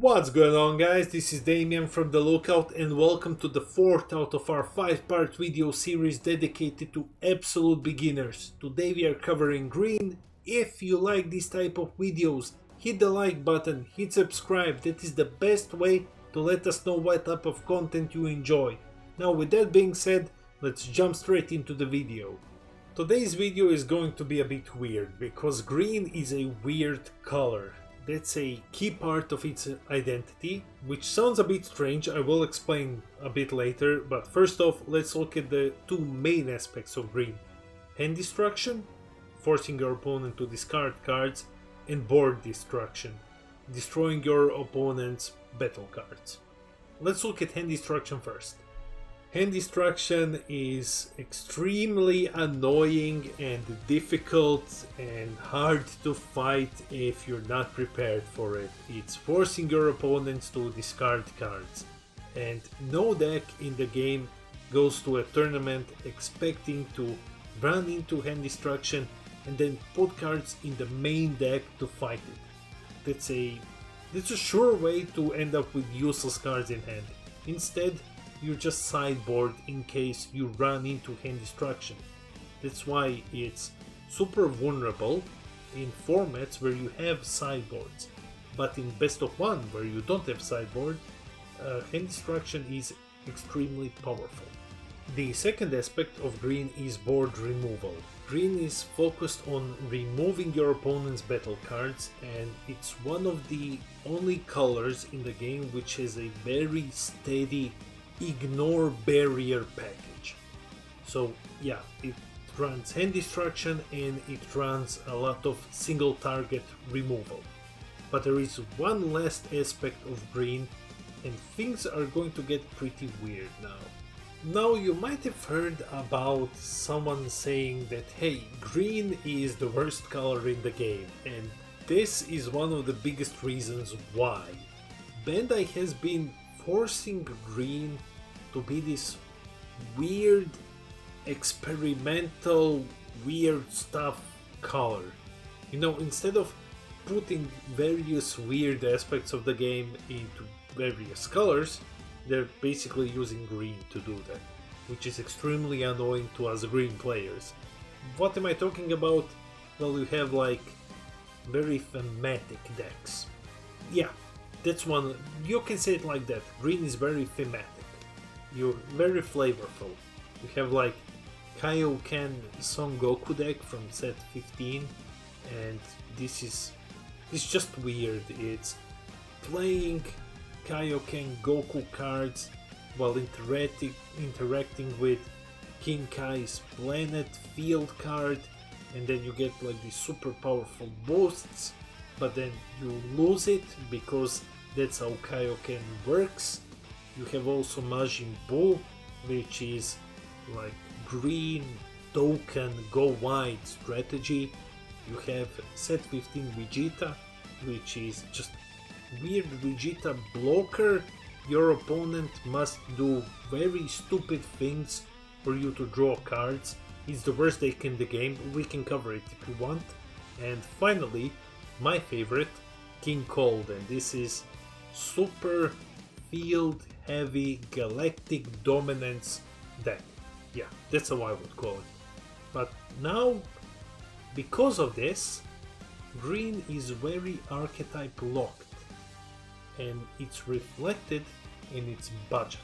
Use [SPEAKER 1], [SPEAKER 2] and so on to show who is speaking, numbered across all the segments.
[SPEAKER 1] What's going on, guys? This is Damien from The Lookout and welcome to the fourth out of our 5-part video series dedicated to absolute beginners. Today we are covering green. If you like this type of videos, hit the like button, hit subscribe. That is the best way to let us know what type of content you enjoy. Now, with that being said, let's jump straight into the video. Today's video is going to be a bit weird because green is a weird color. That's a key part of its identity, which sounds a bit strange. I will explain a bit later, but first off, let's look at the two main aspects of green. Hand destruction, forcing your opponent to discard cards, and board destruction, destroying your opponent's battle cards. Let's look at hand destruction first. Hand destruction is extremely annoying and difficult and hard to fight if you're not prepared for it. It's forcing your opponents to discard cards, and no deck in the game goes to a tournament expecting to run into hand destruction and then put cards in the main deck to fight it. That's a sure way to end up with useless cards in hand. Instead, you just sideboard in case you run into hand destruction. That's why it's super vulnerable in formats where you have sideboards, but in best of one where you don't have sideboard, hand destruction is extremely powerful. The second aspect of green is board removal. Green is focused on removing your opponent's battle cards, and it's one of the only colors in the game which has a very steady ignore barrier package. So yeah, it runs hand destruction and it runs a lot of single target removal. But there is one last aspect of green, and things are going to get pretty weird now. Now, you might have heard about someone saying that, hey, green is the worst color in the game, and this is one of the biggest reasons why. Bandai has been forcing green to be this weird, experimental, weird stuff color. You know, instead of putting various weird aspects of the game into various colors, they're basically using green to do that, which is extremely annoying to us green players. What am I talking about? Well, you have like very thematic decks. Yeah, that's one. You can say it like that. Green is very thematic. You're very flavorful. You have like Kaioken Son Goku deck from set 15, and this is just weird. It's playing Kaioken Goku cards while interacting with King Kai's planet field card, and then you get like these super powerful boosts, but then you lose it because that's how Kaioken works. You have also Majin Buu, which is like green token go wide strategy. You have set 15 Vegeta, which is just weird Vegeta blocker. Your opponent must do very stupid things for you to draw cards. It's the worst deck in the game. We can cover it if you want. And finally, my favorite, King Cold, and this is super field heavy galactic dominance deck. Yeah, that's how I would call it. But now, because of this, green is very archetype locked, and it's reflected in its budget.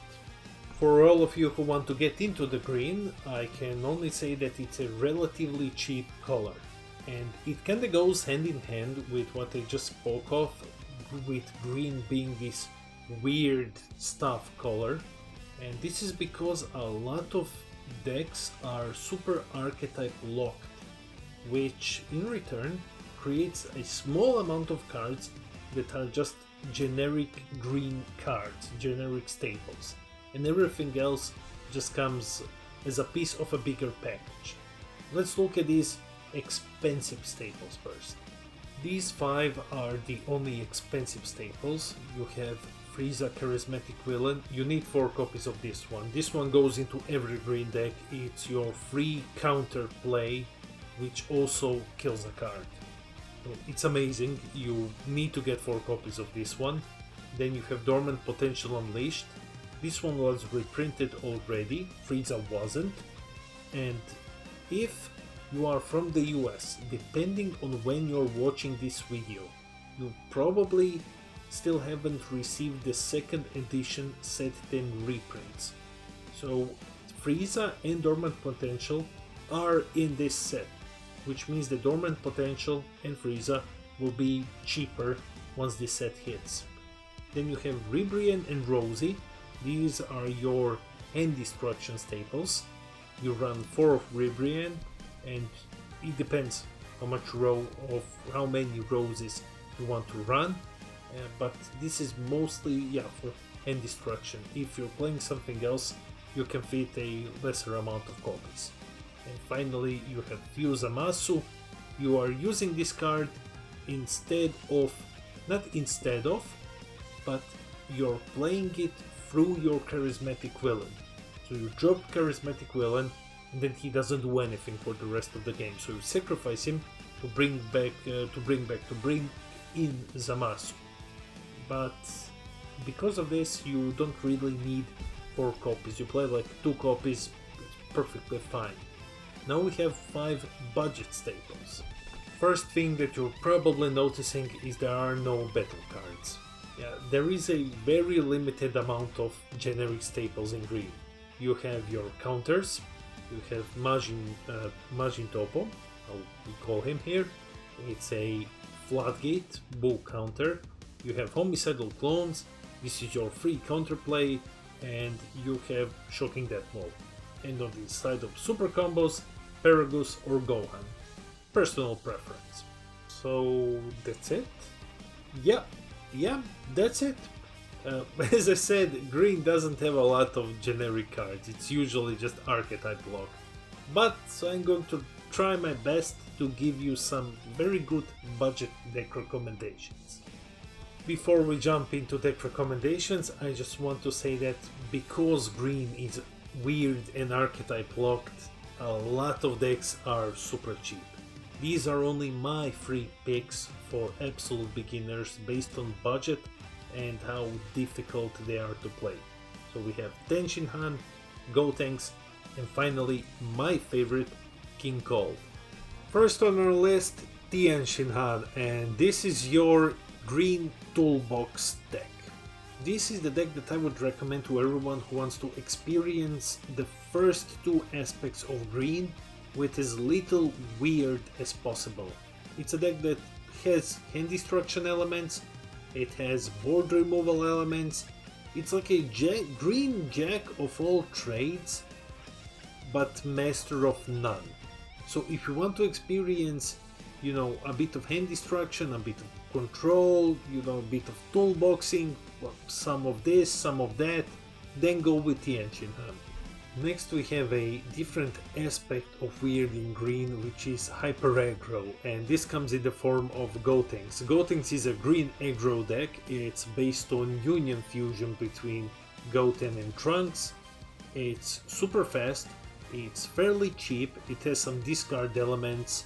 [SPEAKER 1] For all of you who want to get into the green, I can only say that it's a relatively cheap color, and it kinda goes hand in hand with what I just spoke of, with green being this weird stuff color. And this is because a lot of decks are super archetype locked, which in return creates a small amount of cards that are just generic green cards, generic staples, and everything else just comes as a piece of a bigger package. Let's look at these expensive staples first. These 5 are the only expensive staples. You have Frieza Charismatic Villain. You need 4 copies of this one. This one goes into every green deck. It's your free counter play, which also kills a card. It's amazing. You need to get 4 copies of this one. Then you have Dormant Potential Unleashed. This one was reprinted already, Frieza wasn't. And if you are from the US, depending on when you're watching this video, you probably still haven't received the second edition Set 10 reprints. So Frieza and Dormant Potential are in this set, which means the Dormant Potential and Frieza will be cheaper once this set hits. Then you have Ribrian and Rosie. These are your hand destruction staples. You run 4 of Ribrian, and it depends how many Roses you want to run, but this is mostly for hand destruction. If you're playing something else, you can fit a lesser amount of copies. And finally you have Fuse Amasu. You are using this card but you're playing it through your charismatic villain. So you drop charismatic villain, and then he doesn't do anything for the rest of the game. So you sacrifice him to bring in Zamasu. But because of this, you don't really need 4 copies. You play like 2 copies, it's perfectly fine. Now we have 5 budget staples. First thing that you're probably noticing is there are no battle cards. There is a very limited amount of generic staples in green. You have your counters, you have Majin Topo, how we call him here. It's a Floodgate Bull counter. You have Homicidal Clones, this is your free counterplay, and you have Shocking Death Mode. And on the side of super combos, Paragus or Gohan. Personal preference. So that's it? Yeah, that's it. As I said, green doesn't have a lot of generic cards, it's usually just archetype locked. But I'm going to try my best to give you some very good budget deck recommendations. Before we jump into deck recommendations, I just want to say that because green is weird and archetype locked, a lot of decks are super cheap. These are only my free picks for absolute beginners based on budget and how difficult they are to play. So we have Tenshinhan, Gotenks, and finally my favorite, King Cold. First on our list, Tenshinhan, and this is your green toolbox deck. This is the deck that I would recommend to everyone who wants to experience the first 2 aspects of green with as little weird as possible. It's a deck that has hand destruction elements, it has board removal elements, it's like a green jack of all trades, but master of none. So if you want to experience, a bit of hand destruction, a bit of control, a bit of toolboxing, some of this, some of that, then go with Tenshinhan. Next we have a different aspect of weird in green, which is hyper aggro, and this comes in the form of Gotenks. Gotenks is a green aggro deck. It's based on union fusion between Goten and Trunks. It's super fast, it's fairly cheap, it has some discard elements,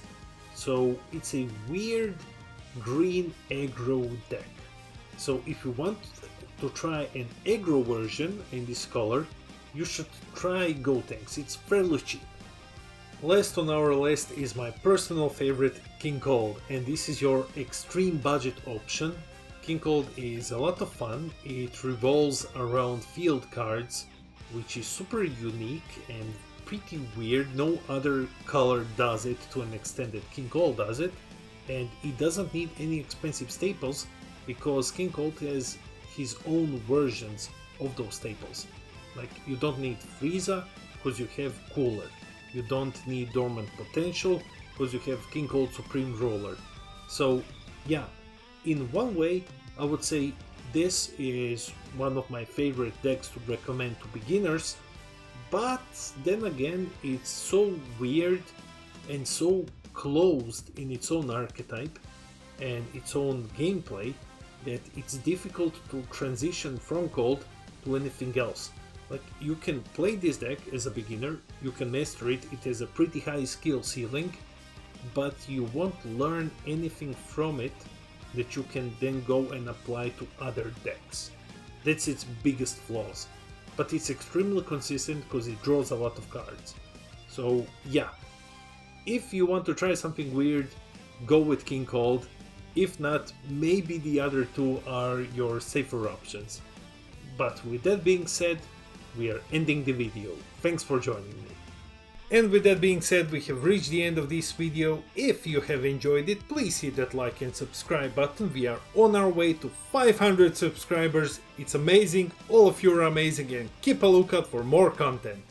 [SPEAKER 1] so it's a weird green aggro deck. So if you want to try an aggro version in this color, you should try Gotenks, it's fairly cheap. Last on our list is my personal favorite, King Cold, and this is your extreme budget option. King Cold is a lot of fun, it revolves around field cards, which is super unique and pretty weird. No other color does it to an extent that King Cold does it, and it doesn't need any expensive staples because King Cold has his own versions of those staples. Like, you don't need Frieza because you have Cooler. You don't need Dormant Potential because you have King Cold Supreme Roller. So yeah, in one way I would say this is one of my favorite decks to recommend to beginners, but then again it's so weird and so closed in its own archetype and its own gameplay that it's difficult to transition from Cold to anything else. Like, you can play this deck as a beginner, you can master it, it has a pretty high skill ceiling, but you won't learn anything from it that you can then go and apply to other decks. That's its biggest flaws. But it's extremely consistent because it draws a lot of cards. So yeah, if you want to try something weird, go with King Cold. If not, maybe the other two are your safer options. But with that being said, we are ending the video. Thanks for joining me. And with that being said, we have reached the end of this video. If you have enjoyed it, please hit that like and subscribe button. We are on our way to 500 subscribers. It's amazing, all of you are amazing, and keep a lookout for more content.